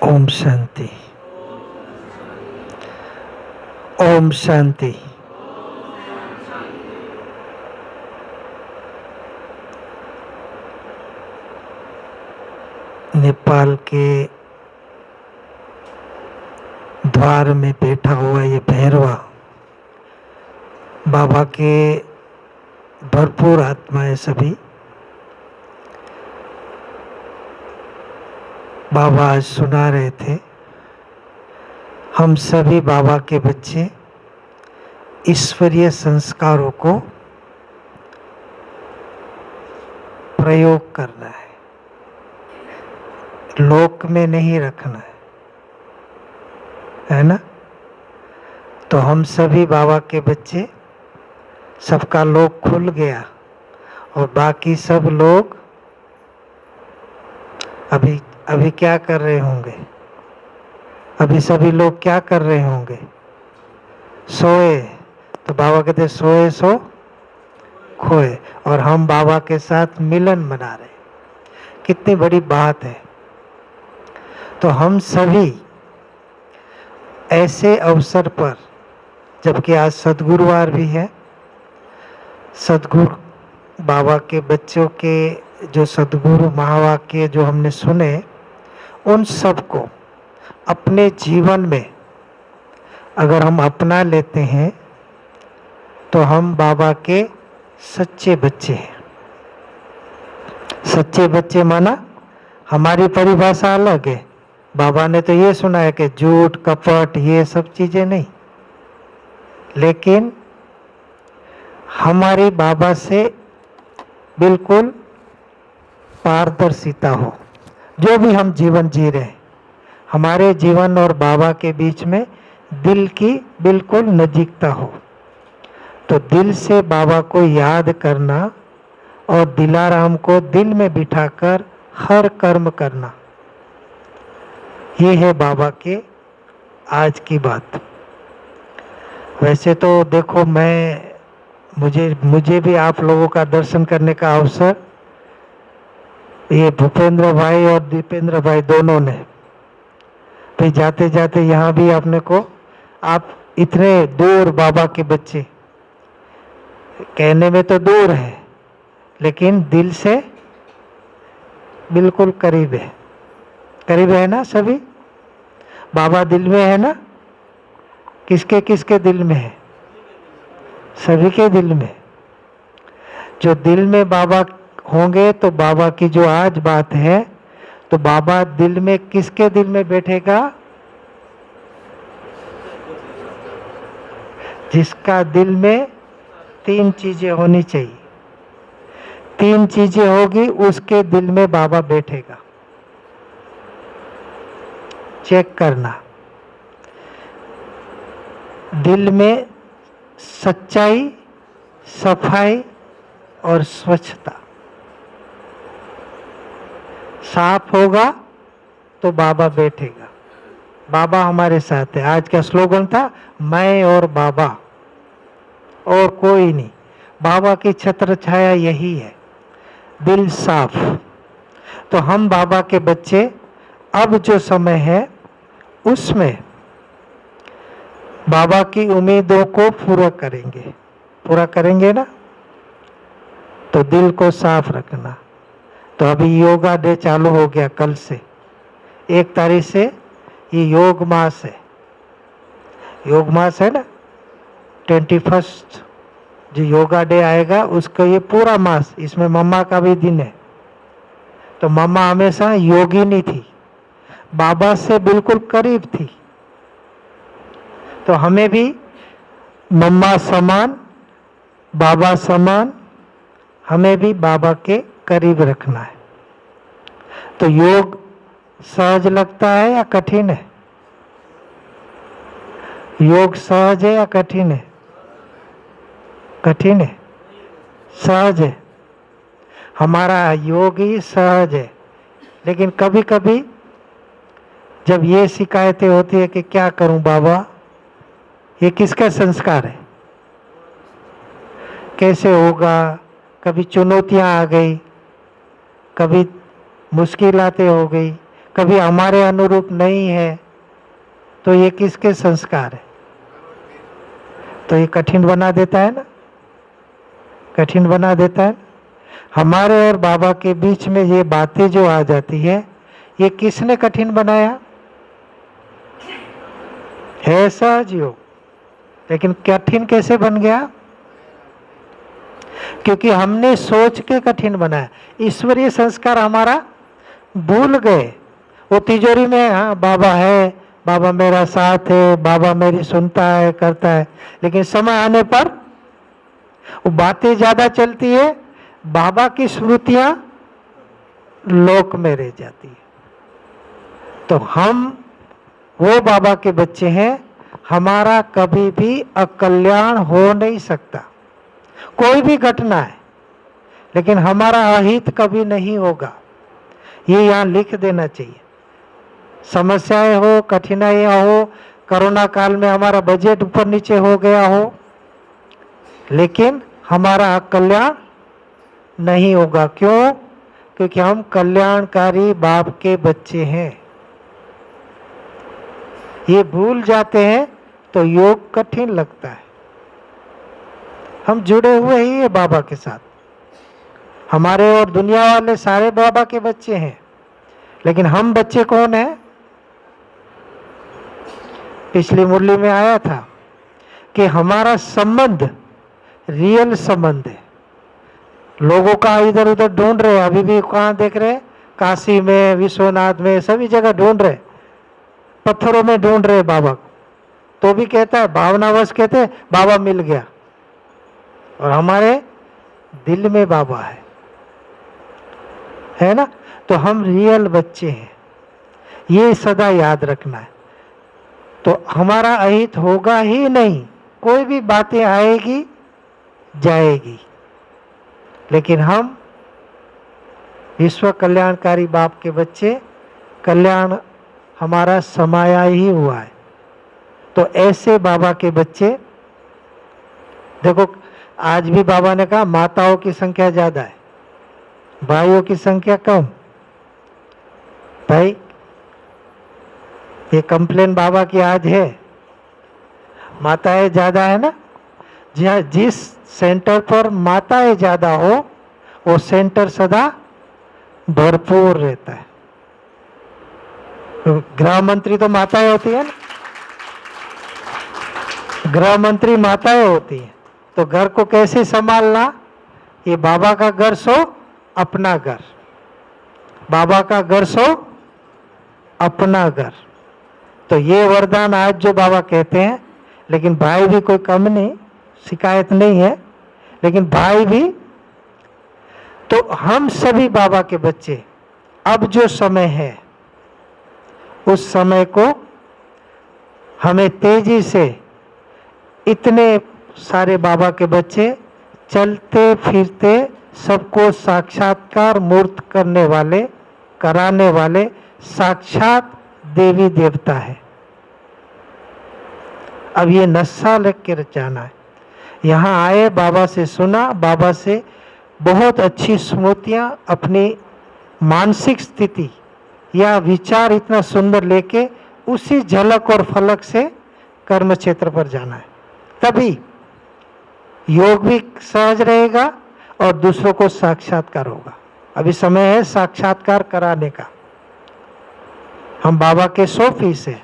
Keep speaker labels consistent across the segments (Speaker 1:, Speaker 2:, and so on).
Speaker 1: ओम शांति। ओम शांति। नेपाल के द्वार में बैठा हुआ ये भैरवा बाबा के भरपूर आत्माएं सभी। बाबा आज सुना रहे थे, हम सभी बाबा के बच्चे ईश्वरीय संस्कारों को प्रयोग करना है, लोक में नहीं रखना है ना। तो हम सभी बाबा के बच्चे, सबका लोक खुल गया और बाकी सब लोग अभी क्या कर रहे होंगे? अभी सभी लोग क्या कर रहे होंगे? सोए। तो बाबा कहते सोए सो खोए, और हम बाबा के साथ मिलन मना रहे। कितनी बड़ी बात है। तो हम सभी ऐसे अवसर पर, जबकि आज सद्गुरुवार भी है, सद्गुरु बाबा के बच्चों के जो सद्गुरु महावाक्य जो हमने सुने, उन सबको अपने जीवन में अगर हम अपना लेते हैं तो हम बाबा के सच्चे बच्चे हैं। सच्चे बच्चे माना हमारी परिभाषा अलग है। बाबा ने तो ये सुना है कि झूठ कपट ये सब चीजें नहीं, लेकिन हमारी बाबा से बिल्कुल पारदर्शिता हो। जो भी हम जीवन जी रहे हैं, हमारे जीवन और बाबा के बीच में दिल की बिल्कुल नजीकता हो। तो दिल से बाबा को याद करना और दिलाराम को दिल में बिठाकर हर कर्म करना, ये है बाबा के आज की बात। वैसे तो देखो, मुझे भी आप लोगों का दर्शन करने का अवसर ये भूपेंद्र भाई और दीपेंद्र भाई दोनों ने, फिर जाते जाते यहाँ भी अपने को, आप इतने दूर बाबा के बच्चे, कहने में तो दूर है लेकिन दिल से बिल्कुल करीब है। करीब है ना सभी? बाबा दिल में है ना? किसके किसके दिल में है? सभी के दिल में। जो दिल में बाबा होंगे तो बाबा की जो आज बात है, तो बाबा दिल में किसके दिल में बैठेगा? जिसका दिल में तीन चीजें होनी चाहिए। तीन चीजें होगी उसके दिल में बाबा बैठेगा। चेक करना। दिल में सच्चाई, सफाई और स्वच्छता। साफ होगा तो बाबा बैठेगा। बाबा हमारे साथ है। आज का स्लोगन था, मैं और बाबा और कोई नहीं। बाबा की छत्र छाया यही है, दिल साफ। तो हम बाबा के बच्चे अब जो समय है उसमें बाबा की उम्मीदों को पूरा करेंगे। पूरा करेंगे ना? तो दिल को साफ रखना। तो अभी योगा डे चालू हो गया कल से, 1 तारीख से ये योग मास है। योग मास है ना, 21 जो योगा डे आएगा उसका ये पूरा मास, इसमें मम्मा का भी दिन है। तो मम्मा हमेशा योगिनी थी, बाबा से बिल्कुल करीब थी। तो हमें भी मम्मा समान, बाबा समान, हमें भी बाबा के करीब रखना है। तो योग सहज लगता है या कठिन है? योग सहज है या कठिन है? कठिन है? सहज है। हमारा योग ही सहज है। लेकिन कभी कभी जब ये शिकायतें होती है कि क्या करूं बाबा, ये किसका संस्कार है, कैसे होगा, कभी चुनौतियां आ गई, कभी मुश्किलातें हो गई, कभी हमारे अनुरूप नहीं है, तो ये किसके संस्कार है? तो ये कठिन बना देता है ना, कठिन बना देता है। हमारे और बाबा के बीच में ये बातें जो आ जाती है, ये किसने कठिन बनाया? है सहज योग, लेकिन कठिन कैसे बन गया? क्योंकि हमने सोच के कठिन बनाया। ईश्वरीय संस्कार हमारा भूल गए। वो तिजोरी में, हाँ बाबा है, बाबा मेरा साथ है, बाबा मेरी सुनता है, करता है, लेकिन समय आने पर वो बातें ज्यादा चलती है, बाबा की स्मृतियां लोक में रह जाती है। तो हम वो बाबा के बच्चे हैं, हमारा कभी भी अकल्याण हो नहीं सकता। कोई भी घटना है, लेकिन हमारा अहित कभी नहीं होगा, ये यहाँ लिख देना चाहिए। समस्याएं हो, कठिनाइयां हो, कोरोना काल में हमारा बजट ऊपर नीचे हो गया हो, लेकिन हमारा कल्याण नहीं होगा। क्यों? क्योंकि हम कल्याणकारी बाप के बच्चे हैं। ये भूल जाते हैं तो योग कठिन लगता है। हम जुड़े हुए ही है बाबा के साथ, हमारे और दुनिया वाले सारे बाबा के बच्चे हैं, लेकिन हम बच्चे कौन हैं? पिछली मुरली में आया था कि हमारा संबंध रियल संबंध है। लोगों का इधर उधर ढूंढ रहे, अभी भी कहाँ देख रहे? काशी में, विश्वनाथ में, सभी जगह ढूंढ रहे, पत्थरों में ढूंढ रहे बाबा को। तो भी कहता है, भावनावश कहते हैं बाबा मिल गया, और हमारे दिल में बाबा है ना। तो हम रियल बच्चे हैं, ये सदा याद रखना है। तो हमारा अहित होगा ही नहीं, कोई भी बातें आएगी जाएगी, लेकिन हम विश्व कल्याणकारी बाप के बच्चे, कल्याण हमारा समाया ही हुआ है। तो ऐसे बाबा के बच्चे, देखो आज भी बाबा ने कहा माताओं की संख्या ज्यादा है, भाइयों की संख्या कम। भाई ये कंप्लेन बाबा की आज है, माताएं ज्यादा है ना। जिस सेंटर पर माताएं ज्यादा हो, वो सेंटर सदा भरपूर रहता है। गृह मंत्री तो माताएं होती है ना, गृह मंत्री माताएं होती है। तो घर को कैसे संभालना? ये बाबा का घर सो अपना घर, बाबा का घर सो अपना घर। तो ये वरदान आज जो बाबा कहते हैं, लेकिन भाई भी कोई कम नहीं, शिकायत नहीं है, लेकिन भाई भी। तो हम सभी बाबा के बच्चे, अब जो समय है उस समय को हमें तेजी से, इतने सारे बाबा के बच्चे चलते फिरते सबको साक्षात्कार मूर्त करने वाले, कराने वाले साक्षात देवी देवता है। अब ये नशा लग के जाना है। यहाँ आए, बाबा से सुना, बाबा से बहुत अच्छी स्मृतियाँ, अपनी मानसिक स्थिति या विचार इतना सुंदर लेके उसी झलक और फलक से कर्म क्षेत्र पर जाना है। तभी योग भी सहज रहेगा और दूसरों को साक्षात्कार होगा। अभी समय है साक्षात्कार कराने का। हम बाबा के 100% है,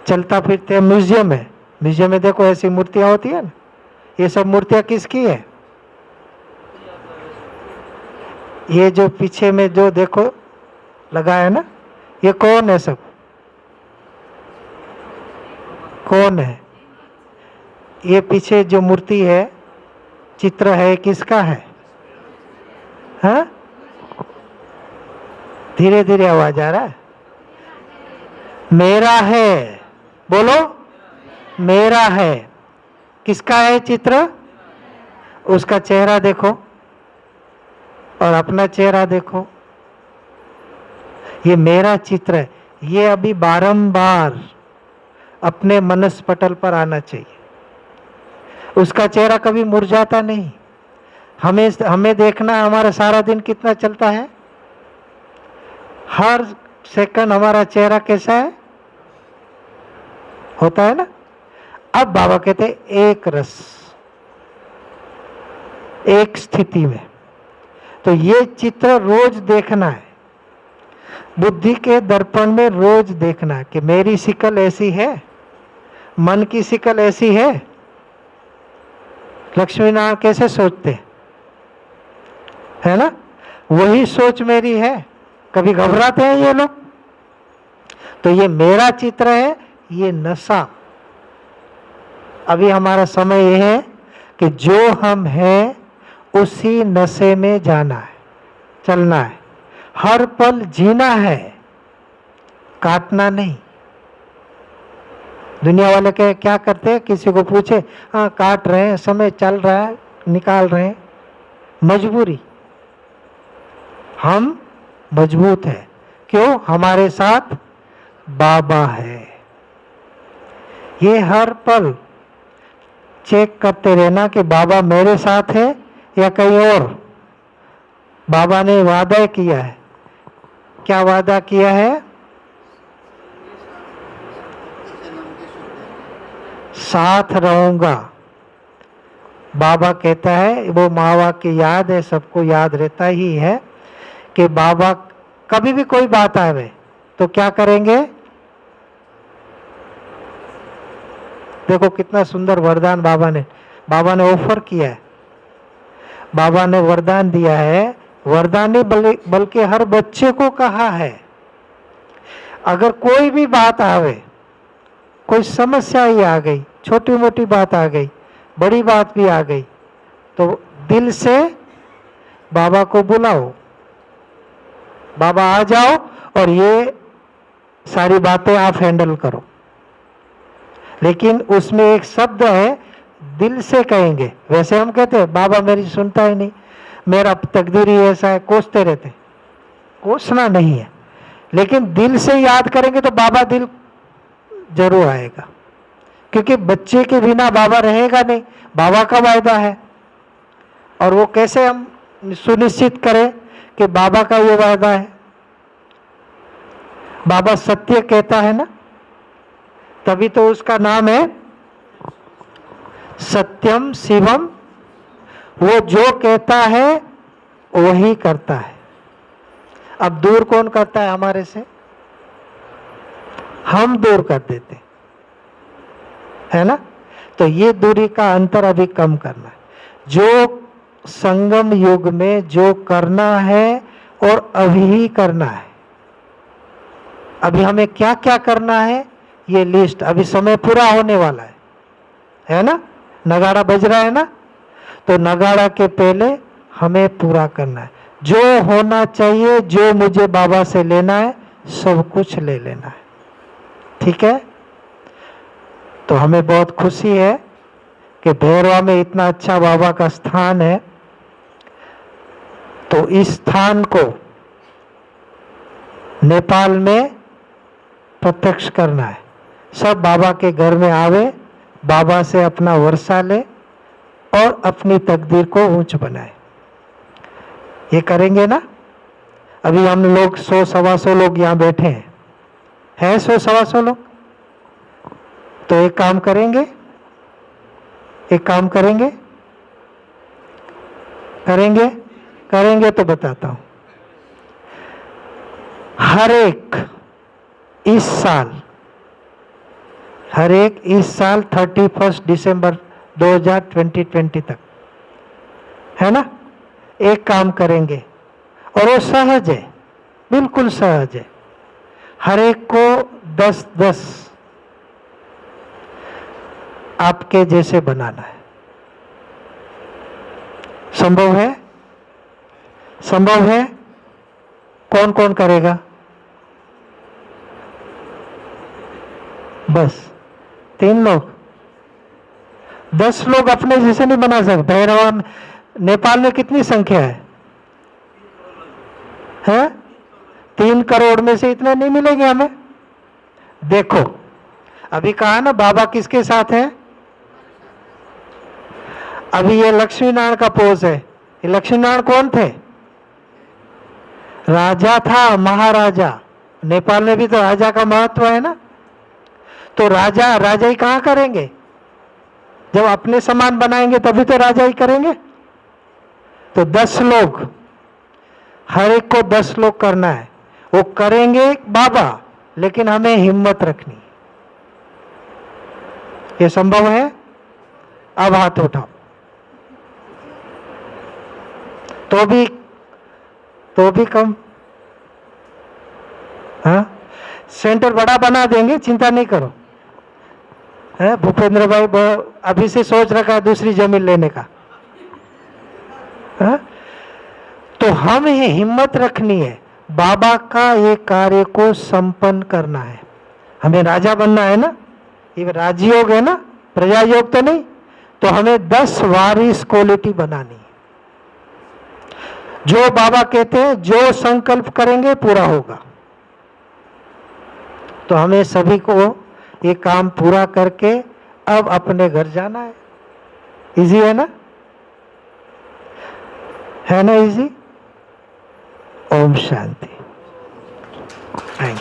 Speaker 1: चलता फिरते म्यूजियम है, म्यूजियम में देखो ऐसी मूर्तियां होती है ना। ये सब मूर्तियां किसकी है? ये जो पीछे में जो देखो लगा है ना, ये कौन है? सब कौन है? ये पीछे जो मूर्ति है, चित्र है, किसका है? हाँ, धीरे धीरे आवाज आ रहा है। मेरा है, बोलो मेरा है। किसका है चित्र? उसका चेहरा देखो और अपना चेहरा देखो, ये मेरा चित्र है। ये अभी बारंबार अपने मनस पटल पर आना चाहिए। उसका चेहरा कभी मुरझाता नहीं। हमें देखना, हमारा सारा दिन कितना चलता है, हर सेकंड हमारा चेहरा कैसा है, होता है ना। अब बाबा कहते हैं एक रस, एक स्थिति में। तो ये चित्र रोज देखना है, बुद्धि के दर्पण में रोज देखना है कि मेरी शिकल ऐसी है, मन की शिकल ऐसी है। लक्ष्मी नारायण कैसे सोचते है ना, वही सोच मेरी है। कभी घबराते हैं ये लोग? तो ये मेरा चित्र है, ये नशा। अभी हमारा समय यह है कि जो हम हैं उसी नशे में जाना है, चलना है, हर पल जीना है, काटना नहीं। दुनिया वाले क्या करते हैं, किसी को पूछे, हाँ काट रहे हैं, समय चल रहा है, निकाल रहे हैं, मजबूरी। हम मजबूत हैं, क्यों? हमारे साथ बाबा है। ये हर पल चेक करते रहना कि बाबा मेरे साथ है या कहीं और। बाबा ने वादा किया है, क्या वादा किया है? साथ रहूंगा। बाबा कहता है, वो मावा की याद है, सबको याद रहता ही है कि बाबा कभी भी कोई बात आवे तो क्या करेंगे। देखो कितना सुंदर वरदान बाबा ने ऑफर किया है। बाबा ने वरदान दिया है, वरदान नहीं बल्कि हर बच्चे को कहा है, अगर कोई भी बात आवे, कोई समस्या ही आ गई, छोटी मोटी बात आ गई, बड़ी बात भी आ गई, तो दिल से बाबा को बुलाओ, बाबा आ जाओ और ये सारी बातें आप हैंडल करो। लेकिन उसमें एक शब्द है, दिल से कहेंगे। वैसे हम कहते हैं बाबा मेरी सुनता ही नहीं, मेरा तकदीर ही ऐसा है, कोसते रहते। कोसना नहीं है, लेकिन दिल से याद करेंगे तो बाबा दिल जरूर आएगा, क्योंकि बच्चे के बिना बाबा रहेगा नहीं, बाबा का वायदा है। और वो कैसे हम सुनिश्चित करें कि बाबा का ये वायदा है? बाबा सत्य कहता है ना, तभी तो उसका नाम है सत्यम शिवम। वो जो कहता है वही करता है। अब दूर कौन करता है हमारे से? हम दूर कर देते है ना। तो ये दूरी का अंतर अभी कम करना है। जो संगम युग में जो करना है और अभी ही करना है। अभी हमें क्या क्या करना है, ये लिस्ट, अभी समय पूरा होने वाला है ना। नगाड़ा बज रहा है ना, तो नगाड़ा के पहले हमें पूरा करना है। जो होना चाहिए, जो मुझे बाबा से लेना है, सब कुछ ले लेना है। ठीक है। तो हमें बहुत खुशी है कि भैरवा में इतना अच्छा बाबा का स्थान है। तो इस स्थान को नेपाल में प्रत्यक्ष करना है। सब बाबा के घर में आवे, बाबा से अपना वर्षा ले और अपनी तकदीर को ऊंच बनाए। ये करेंगे ना। अभी हम लोग 100-125 लोग यहाँ बैठे हैं 100-125 लोग। तो एक काम करेंगे, करेंगे तो बताता हूं। हर एक इस साल 31 दिसंबर 2020 तक, है ना, एक काम करेंगे। और वो सहज है, बिल्कुल सहज है। हर एक को 10-10 आपके जैसे बनाना है। संभव है? संभव है। कौन कौन करेगा? बस 3 लोग। 10 लोग अपने जैसे नहीं बना सकते। भैरवा नेपाल में कितनी संख्या है? 3 करोड़ में से इतने नहीं मिलेंगे हमें। देखो अभी कहा ना बाबा किसके साथ है। अभी ये लक्ष्मी नारायण का पोज है। ये लक्ष्मी नारायण कौन थे? राजा था, महाराजा। नेपाल में भी तो राजा का महत्व है ना। तो राजा राजाई कहाँ करेंगे? जब अपने समान बनाएंगे तभी तो राजाई करेंगे। तो 10 लोग, हर एक को 10 लोग करना है, वो करेंगे बाबा, लेकिन हमें हिम्मत रखनी। ये संभव है? अब हाथ उठाओ। तो भी कम। हाँ, सेंटर बड़ा बना देंगे, चिंता नहीं करो। है भूपेंद्र भाई अभी से सोच रखा है दूसरी जमीन लेने का। है? तो हमें हिम्मत रखनी है, बाबा का ये कार्य को संपन्न करना है। हमें राजा बनना है ना, ये राजयोग है ना, प्रजा योग तो नहीं। तो हमें 10 वारिस क्वालिटी बनानी है। जो बाबा कहते हैं जो संकल्प करेंगे पूरा होगा। तो हमें सभी को ये काम पूरा करके अब अपने घर जाना है। इजी है ना? है ना इजी? ओम शांति।